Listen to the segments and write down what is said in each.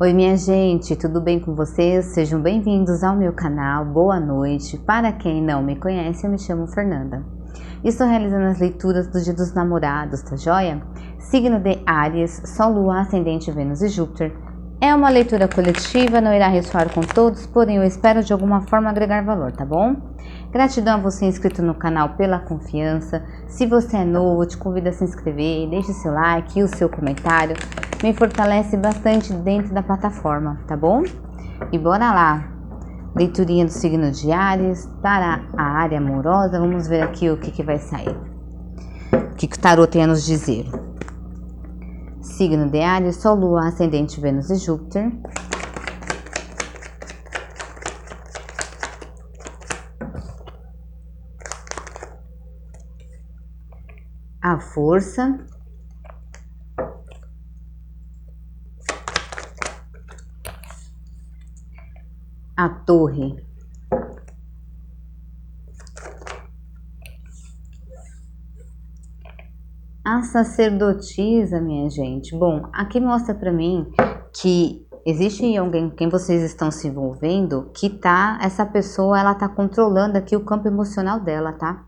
Oi minha gente, tudo bem com vocês? Sejam bem-vindos ao meu canal, boa noite. Para quem não me conhece, eu me chamo Fernanda. Estou realizando as leituras do Dia dos Namorados, tá joia? Signo de Áries, Sol, Lua, Ascendente, Vênus e Júpiter. É uma leitura coletiva, não irá ressoar com todos, porém eu espero de alguma forma agregar valor, tá bom? Gratidão a você inscrito no canal pela confiança. Se você é novo, te convido a se inscrever, deixe seu like e o seu comentário. Me fortalece bastante dentro da plataforma, tá bom? E bora lá! Leiturinha do signo de Áries para a área amorosa. Vamos ver aqui o que vai sair. O que o tarô tem a nos dizer. Signo de Áries, Sol, Lua, Ascendente, Vênus e Júpiter. A força. A torre. A sacerdotisa, minha gente. Bom, aqui mostra pra mim que existe alguém com quem vocês estão se envolvendo que essa pessoa, ela tá controlando aqui o campo emocional dela, tá?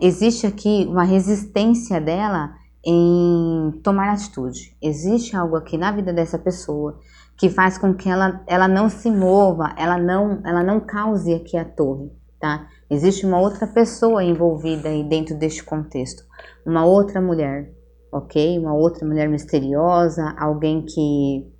Existe aqui uma resistência dela em tomar atitude. Existe algo aqui na vida dessa pessoa que faz com que ela não se mova, ela não cause aqui a torre, tá? Existe uma outra pessoa envolvida aí dentro deste contexto, uma outra mulher, ok? Uma outra mulher misteriosa, alguém que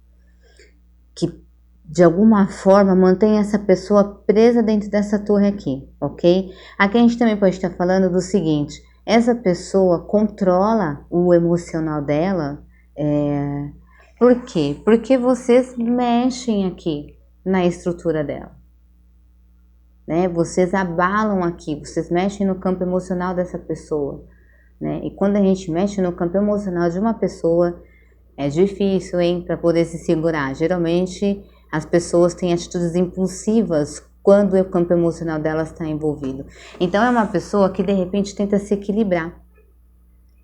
de alguma forma mantém essa pessoa presa dentro dessa torre aqui, ok? Aqui a gente também pode estar falando do seguinte: essa pessoa controla o emocional dela. Por quê? Porque vocês mexem aqui na estrutura dela, né? Vocês abalam aqui, vocês mexem no campo emocional dessa pessoa, né? E quando a gente mexe no campo emocional de uma pessoa, é difícil, hein, para poder se segurar. Geralmente as pessoas têm atitudes impulsivas quando o campo emocional delas está envolvido. Então é uma pessoa que de repente tenta se equilibrar,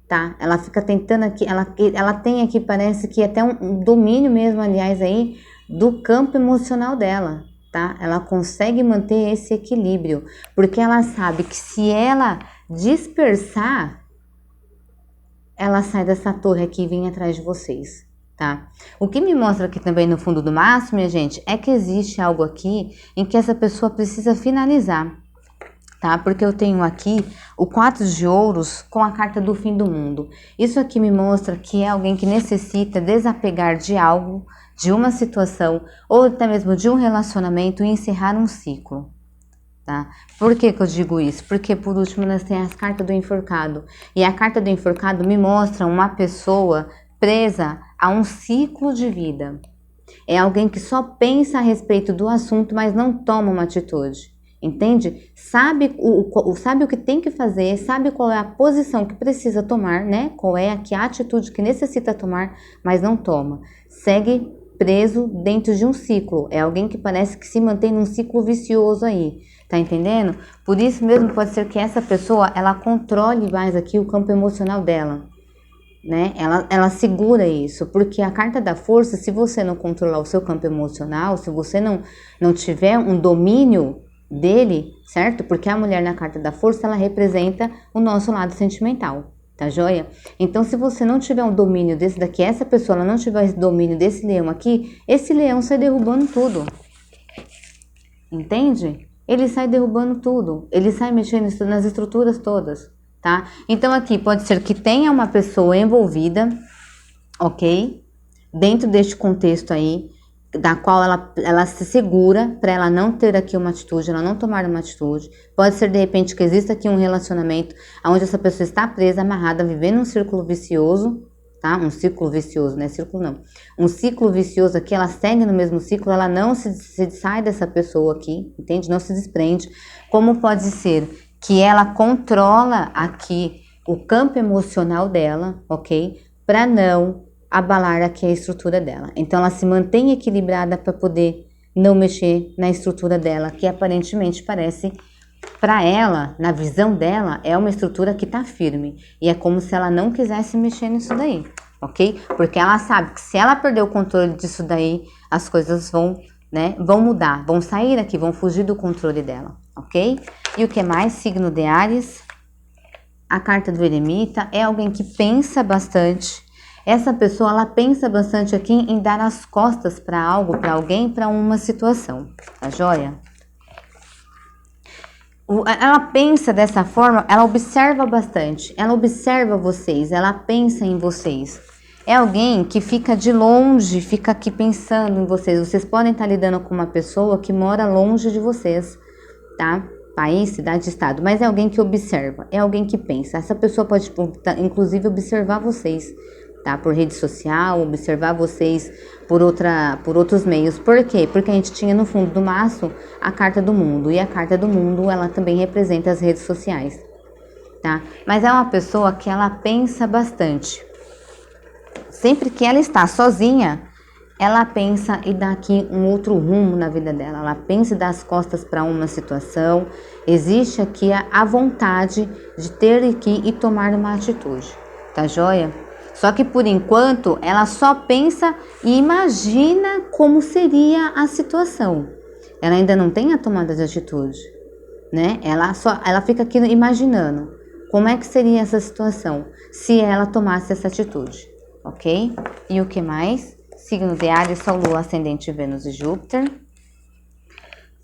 tá? Ela fica tentando aqui, ela tem aqui, parece que até um domínio mesmo, aliás, aí, do campo emocional dela, tá? Ela consegue manter esse equilíbrio, porque ela sabe que se ela dispersar, ela sai dessa torre aqui e vem atrás de vocês, tá? O que me mostra aqui também no fundo do maço, minha gente, é que existe algo aqui em que essa pessoa precisa finalizar, tá? Porque eu tenho aqui o 4 de ouros com a carta do fim do mundo. Isso aqui me mostra que é alguém que necessita desapegar de algo, de uma situação, ou até mesmo de um relacionamento e encerrar um ciclo. Tá? Por que eu digo isso? Porque por último nós temos a carta do enforcado. E a carta do enforcado me mostra uma pessoa presa a um ciclo de vida. É alguém que só pensa a respeito do assunto, mas não toma uma atitude. Entende? Sabe o que tem que fazer, sabe qual é a posição que precisa tomar, né? Qual é a atitude que necessita tomar, mas não toma. Segue preso dentro de um ciclo. É alguém que parece que se mantém num ciclo vicioso aí. Tá entendendo? Por isso mesmo pode ser que essa pessoa, ela controle mais aqui o campo emocional dela, né? Ela segura isso, porque a carta da força, se você não controlar o seu campo emocional, se você não tiver um domínio dele, certo? Porque a mulher na carta da força, ela representa o nosso lado sentimental, tá joia? Então, se você não tiver um domínio desse daqui, essa pessoa ela não tiver esse domínio desse leão aqui, esse leão sai derrubando tudo, entende? Ele sai derrubando tudo, ele sai mexendo nas estruturas todas, tá? Então aqui pode ser que tenha uma pessoa envolvida, ok? Dentro deste contexto aí, da qual ela se segura para ela não ter aqui uma atitude, ela não tomar uma atitude. Pode ser de repente que exista aqui um relacionamento onde essa pessoa está presa, amarrada, vivendo um círculo vicioso, tá? Um ciclo vicioso, não é círculo não. Um ciclo vicioso aqui, ela segue no mesmo ciclo, ela não se sai dessa pessoa aqui, entende? Não se desprende. Como pode ser que ela controla aqui o campo emocional dela, ok? Para não abalar aqui a estrutura dela. Então ela se mantém equilibrada para poder não mexer na estrutura dela, que aparentemente parece, para ela, na visão dela, é uma estrutura que está firme. E é como se ela não quisesse mexer nisso daí, ok? Porque ela sabe que se ela perder o controle disso daí, as coisas vão, né, vão mudar, vão sair aqui, vão fugir do controle dela, ok? E o que mais? Signo de Áries. A carta do eremita é alguém que pensa bastante. Essa pessoa, ela pensa bastante aqui em dar as costas para algo, para alguém, para uma situação, tá joia? Ela pensa dessa forma, ela observa bastante, ela observa vocês, ela pensa em vocês. É alguém que fica de longe, fica aqui pensando em vocês. Vocês podem estar lidando com uma pessoa que mora longe de vocês, tá? País, cidade, estado. Mas é alguém que observa, é alguém que pensa. Essa pessoa pode, inclusive, observar vocês, tá? Por rede social, observar vocês por outros meios. Por quê? Porque a gente tinha no fundo do maço a carta do mundo. E a carta do mundo, ela também representa as redes sociais, tá? Mas é uma pessoa que ela pensa bastante. Sempre que ela está sozinha, ela pensa e dá aqui um outro rumo na vida dela. Ela pensa e dá as costas para uma situação. Existe aqui a vontade de ter que ir e tomar uma atitude, tá joia? Só que por enquanto ela só pensa e imagina como seria a situação. Ela ainda não tem a tomada de atitude, né? Ela fica aqui imaginando como é que seria essa situação se ela tomasse essa atitude, ok? E o que mais? Signo de Áries, Sol, Lua, Ascendente, Vênus e Júpiter.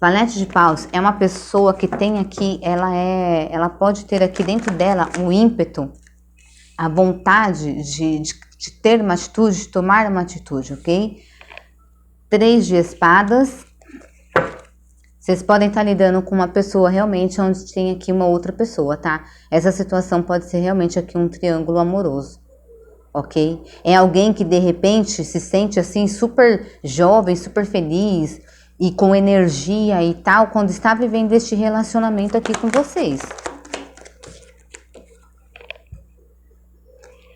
Valete de Paus é uma pessoa que tem aqui, ela pode ter aqui dentro dela um ímpeto, a vontade de ter uma atitude, de tomar uma atitude, ok? 3 de espadas. Vocês podem estar lidando com uma pessoa realmente onde tem aqui uma outra pessoa, tá? Essa situação pode ser realmente aqui um triângulo amoroso, ok? É alguém que de repente se sente assim super jovem, super feliz e com energia e tal, quando está vivendo este relacionamento aqui com vocês.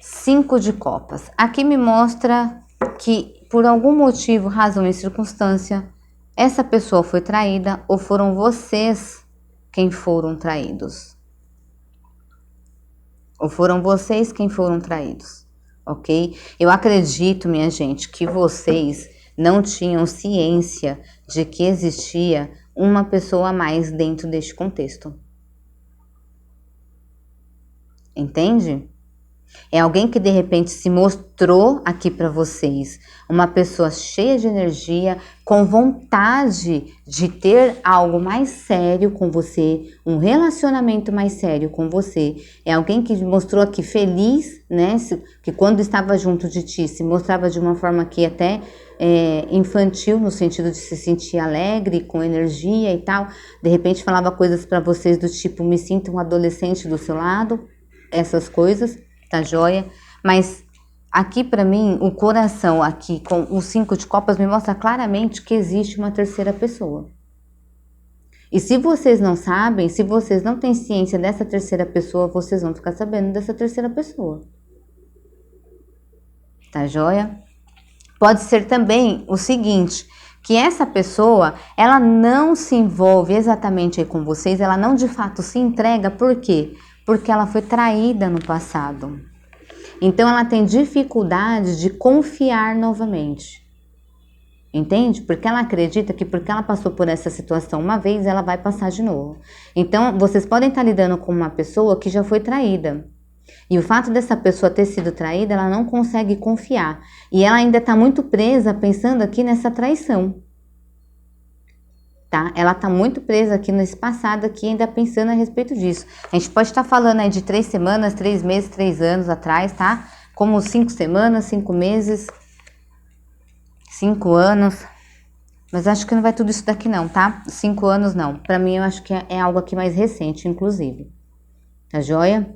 5 de copas. Aqui me mostra que por algum motivo, razão e circunstância, essa pessoa foi traída ou foram vocês quem foram traídos. Ou foram vocês quem foram traídos, ok? Eu acredito, minha gente, que vocês não tinham ciência de que existia uma pessoa a mais dentro deste contexto. Entende? É alguém que de repente se mostrou aqui para vocês, uma pessoa cheia de energia, com vontade de ter algo mais sério com você, um relacionamento mais sério com você. É alguém que mostrou aqui feliz, né? Que quando estava junto de ti se mostrava de uma forma que até infantil, no sentido de se sentir alegre, com energia e tal. De repente falava coisas para vocês do tipo, me sinto um adolescente do seu lado, essas coisas. Tá joia? Mas aqui para mim, o coração aqui com os 5 de copas me mostra claramente que existe uma terceira pessoa. E se vocês não sabem, se vocês não têm ciência dessa terceira pessoa, vocês vão ficar sabendo dessa terceira pessoa. Tá joia? Pode ser também o seguinte, que essa pessoa, ela não se envolve exatamente aí com vocês, ela não de fato se entrega, por quê? Porque ela foi traída no passado. Então, ela tem dificuldade de confiar novamente. Entende? Porque ela acredita que porque ela passou por essa situação uma vez, ela vai passar de novo. Então, vocês podem estar lidando com uma pessoa que já foi traída. E o fato dessa pessoa ter sido traída, ela não consegue confiar. E ela ainda está muito presa pensando aqui nessa traição. Tá? Ela tá muito presa aqui nesse passado aqui, ainda pensando a respeito disso. A gente pode estar falando aí de 3 semanas, 3 meses, 3 anos atrás, tá? Como 5 semanas, 5 meses, 5 anos. Mas acho que não vai tudo isso daqui não, tá? 5 anos não. Pra mim eu acho que é algo aqui mais recente, inclusive. Tá joia?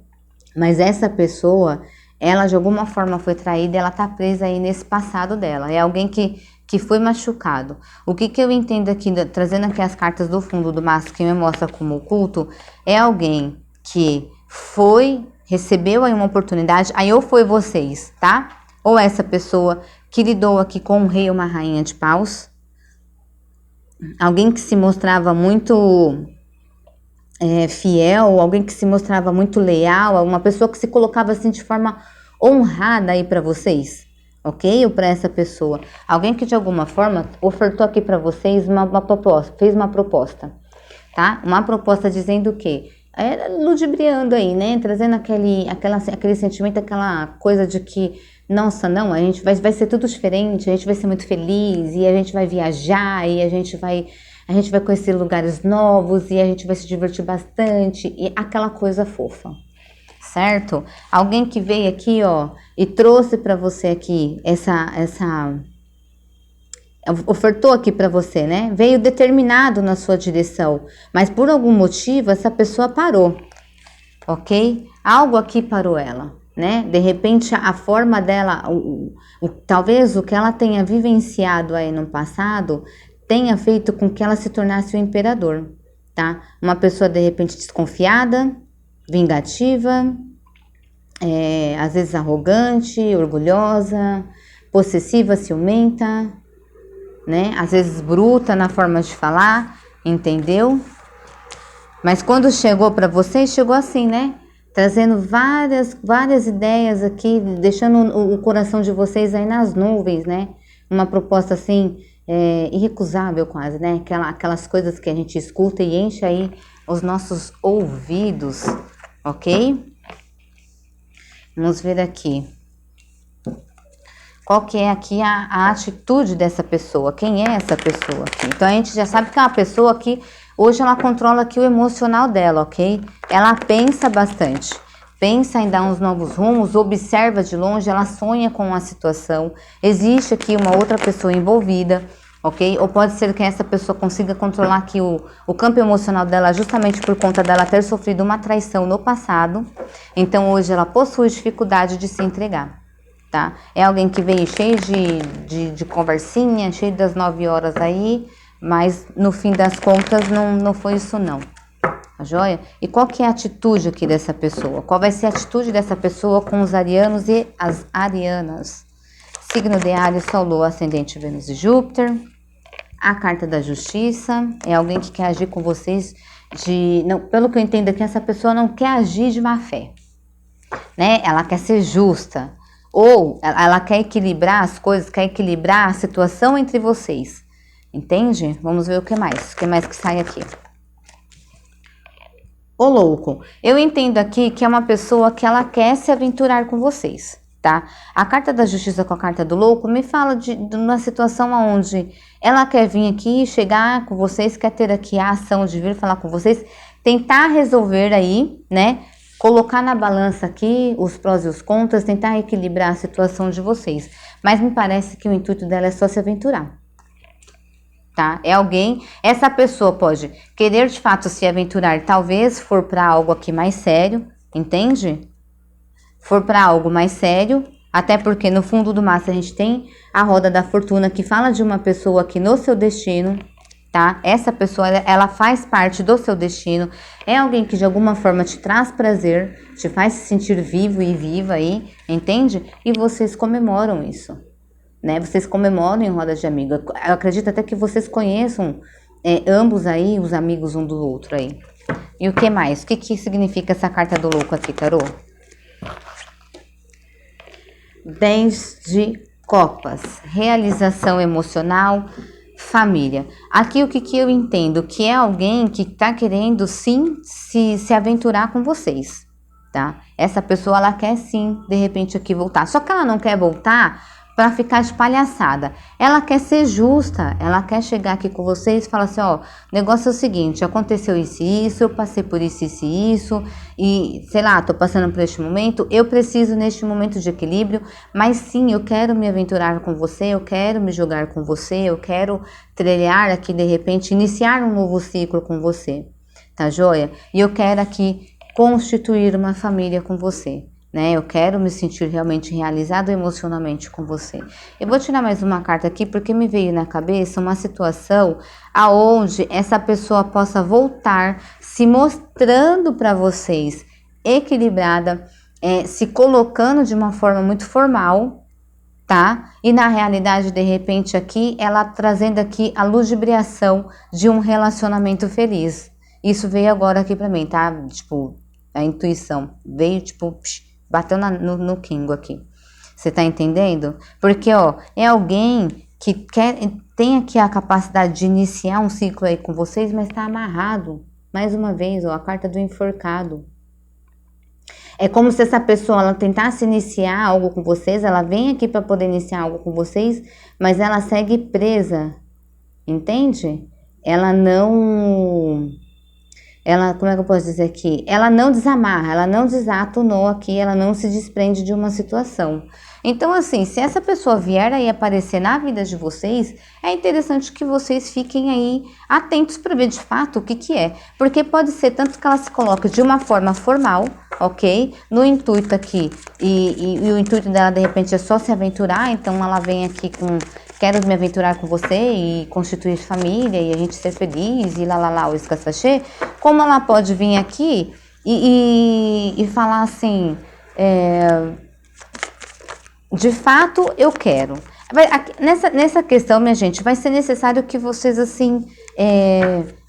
Mas essa pessoa, ela de alguma forma foi traída e ela tá presa aí nesse passado dela. É alguém que foi machucado. O que eu entendo aqui, trazendo aqui as cartas do fundo do maço que me mostra como oculto, é alguém que recebeu aí uma oportunidade, aí ou foi vocês, tá? Ou essa pessoa que lidou aqui com um rei ou uma rainha de paus. Alguém que se mostrava muito fiel, alguém que se mostrava muito leal, uma pessoa que se colocava assim de forma honrada aí para vocês, ok? Ou para essa pessoa. Alguém que de alguma forma ofertou aqui para vocês uma proposta, fez uma proposta, tá? Uma proposta dizendo o quê? Ludibriando aí, né? Trazendo aquele sentimento, aquela coisa de que, nossa, não, a gente vai ser tudo diferente, a gente vai ser muito feliz, e a gente vai viajar, e a gente vai conhecer lugares novos, e a gente vai se divertir bastante, e aquela coisa fofa, certo? Alguém que veio aqui, ó, e trouxe para você aqui ofertou aqui para você, né? Veio determinado na sua direção, mas por algum motivo essa pessoa parou, ok? Algo aqui parou ela, né? De repente a forma dela, talvez o que ela tenha vivenciado aí no passado tenha feito com que ela se tornasse o imperador, tá? Uma pessoa de repente desconfiada, vingativa, às vezes arrogante, orgulhosa, possessiva, ciumenta, né? Às vezes bruta na forma de falar, entendeu? Mas quando chegou para vocês, chegou assim, né? Trazendo várias ideias aqui, deixando o coração de vocês aí nas nuvens, né? Uma proposta assim, irrecusável quase, né? Aquelas coisas que a gente escuta e enche aí os nossos ouvidos, ok? Vamos ver aqui. Qual que é aqui a atitude dessa pessoa? Quem é essa pessoa aqui? Então a gente já sabe que é uma pessoa que hoje ela controla aqui o emocional dela, ok? Ela pensa bastante, pensa em dar uns novos rumos, observa de longe, ela sonha com a situação. Existe aqui uma outra pessoa envolvida, ok? Ou pode ser que essa pessoa consiga controlar aqui o campo emocional dela justamente por conta dela ter sofrido uma traição no passado. Então hoje ela possui dificuldade de se entregar. Tá? É alguém que veio cheio de conversinha, cheio das 9 horas aí, mas no fim das contas não foi isso não, tá joia? E qual que é a atitude aqui dessa pessoa? Qual vai ser a atitude dessa pessoa com os arianos e as arianas? Signo de Áries, Sol, Lua, Ascendente, Vênus e Júpiter. A carta da Justiça, é alguém que quer agir com vocês pelo que eu entendo aqui, essa pessoa não quer agir de má fé, né? Ela quer ser justa. Ou ela quer equilibrar as coisas, quer equilibrar a situação entre vocês. Entende? Vamos ver o que mais. O que mais que sai aqui? O louco. Eu entendo aqui que é uma pessoa que ela quer se aventurar com vocês, tá? A carta da Justiça com a carta do louco me fala de uma situação onde ela quer vir aqui, chegar com vocês, quer ter aqui a ação de vir falar com vocês, tentar resolver aí, né? Colocar na balança aqui os prós e os contras, tentar equilibrar a situação de vocês. Mas me parece que o intuito dela é só se aventurar, tá? É alguém, essa pessoa pode querer de fato se aventurar, talvez for para algo aqui mais sério, entende? For para algo mais sério, até porque no fundo do mapa a gente tem a roda da fortuna que fala de uma pessoa aqui no seu destino, tá? Essa pessoa, ela faz parte do seu destino, é alguém que de alguma forma te traz prazer, te faz se sentir vivo e viva aí, entende? E vocês comemoram isso, né? Vocês comemoram em roda de amigo. Eu acredito até que vocês conheçam ambos aí, os amigos um do outro aí. E o que mais? O que significa essa carta do louco aqui, tarô? 10 de copas, realização emocional, família. Aqui o que eu entendo? Que é alguém que tá querendo sim se aventurar com vocês, tá? Essa pessoa ela quer sim, de repente aqui voltar. Só que ela não quer voltar para ficar de palhaçada. Ela quer ser justa, ela quer chegar aqui com vocês e falar assim, ó, o negócio é o seguinte, aconteceu isso e isso, eu passei por isso e isso, e sei lá, tô passando por este momento, eu preciso neste momento de equilíbrio, mas sim, eu quero me aventurar com você, eu quero me jogar com você, eu quero trilhar aqui, de repente, iniciar um novo ciclo com você, tá joia? E eu quero aqui constituir uma família com você. Né? Eu quero me sentir realmente realizado emocionalmente com você. Eu vou tirar mais uma carta aqui porque me veio na cabeça uma situação aonde essa pessoa possa voltar se mostrando para vocês equilibrada, se colocando de uma forma muito formal, tá? E na realidade, de repente aqui, ela trazendo aqui a ludibriação de um relacionamento feliz. Isso veio agora aqui para mim, tá? Tipo, a intuição veio tipo... bateu no Kingo aqui. Você tá entendendo? Porque, ó, é alguém que tem aqui a capacidade de iniciar um ciclo aí com vocês, mas tá amarrado. Mais uma vez, ó, a carta do enforcado. É como se essa pessoa ela tentasse iniciar algo com vocês, ela vem aqui para poder iniciar algo com vocês, mas ela segue presa, entende? Ela não... como é que eu posso dizer aqui? Ela não desamarra, ela não desata o nó aqui, ela não se desprende de uma situação. Então, assim, se essa pessoa vier aí aparecer na vida de vocês, é interessante que vocês fiquem aí atentos para ver de fato o que que é. Porque pode ser tanto que ela se coloque de uma forma formal, ok? No intuito aqui, e o intuito dela de repente é só se aventurar, então ela vem aqui com... Quero me aventurar com você e constituir família e a gente ser feliz e lá, o escassachê. Como ela pode vir aqui e falar assim... de fato, eu quero. Nessa questão, minha gente, vai ser necessário que vocês, assim,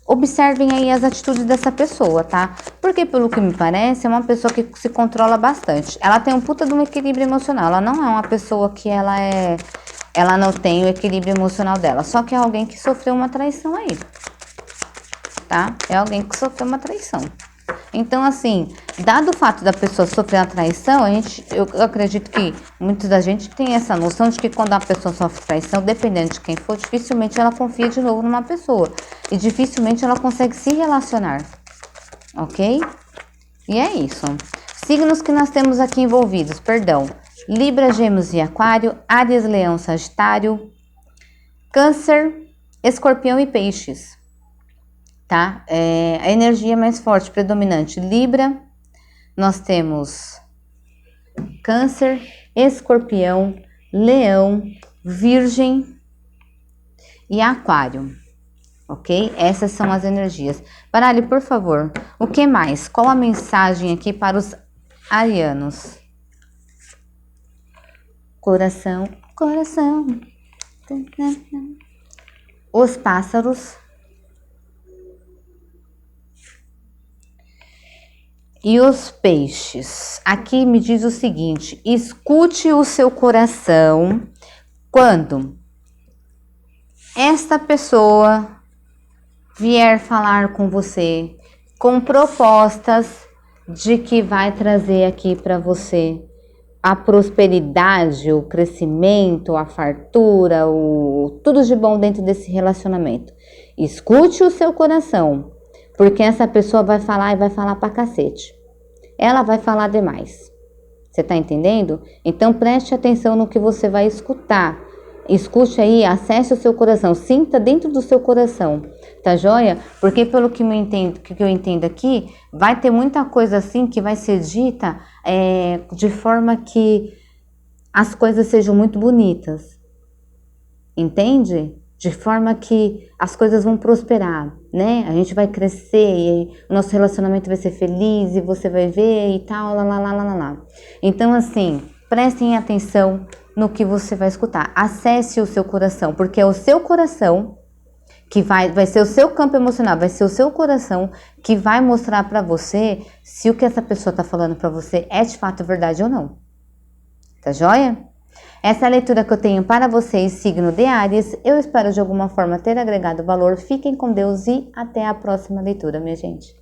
observem aí as atitudes dessa pessoa, tá? Porque, pelo que me parece, é uma pessoa que se controla bastante. Ela tem um puta de um equilíbrio emocional. Ela não é uma pessoa que ela não tem o equilíbrio emocional dela. Só que é alguém que sofreu uma traição aí, tá? É alguém que sofreu uma traição. Então, assim, dado o fato da pessoa sofrer uma traição, eu acredito que muita da gente tem essa noção de que quando a pessoa sofre traição, dependendo de quem for, dificilmente ela confia de novo numa pessoa. E dificilmente ela consegue se relacionar. Ok? E é isso. Signos que nós temos aqui envolvidos, perdão. Libra, Gêmeos e Aquário, Áries, Leão, Sagitário, Câncer, Escorpião e Peixes. Tá? A energia mais forte, predominante, Libra, nós temos Câncer, Escorpião, Leão, Virgem e Aquário, ok? Essas são as energias. Baralho, por favor, o que mais? Qual a mensagem aqui para os arianos? Coração, coração, os pássaros e os peixes. Aqui me diz o seguinte: escute o seu coração quando esta pessoa vier falar com você com propostas de que vai trazer aqui para você a prosperidade, o crescimento, a fartura, tudo de bom dentro desse relacionamento. Escute o seu coração, porque essa pessoa vai falar e vai falar pra cacete. Ela vai falar demais. Você tá entendendo? Então preste atenção no que você vai escutar. Escute aí, acesse o seu coração, sinta dentro do seu coração, tá joia? Porque pelo que eu entendo aqui, vai ter muita coisa assim que vai ser dita de forma que as coisas sejam muito bonitas, entende? De forma que as coisas vão prosperar, né? A gente vai crescer e o nosso relacionamento vai ser feliz e você vai ver e tal, lá. Então assim, prestem atenção no que você vai escutar. Acesse o seu coração, porque é o seu coração que vai ser o seu campo emocional, vai ser o seu coração que vai mostrar pra você se o que essa pessoa tá falando pra você é de fato verdade ou não. Tá joia? Essa é a leitura que eu tenho para vocês, signo de Áries. Eu espero de alguma forma ter agregado valor. Fiquem com Deus e até a próxima leitura, minha gente.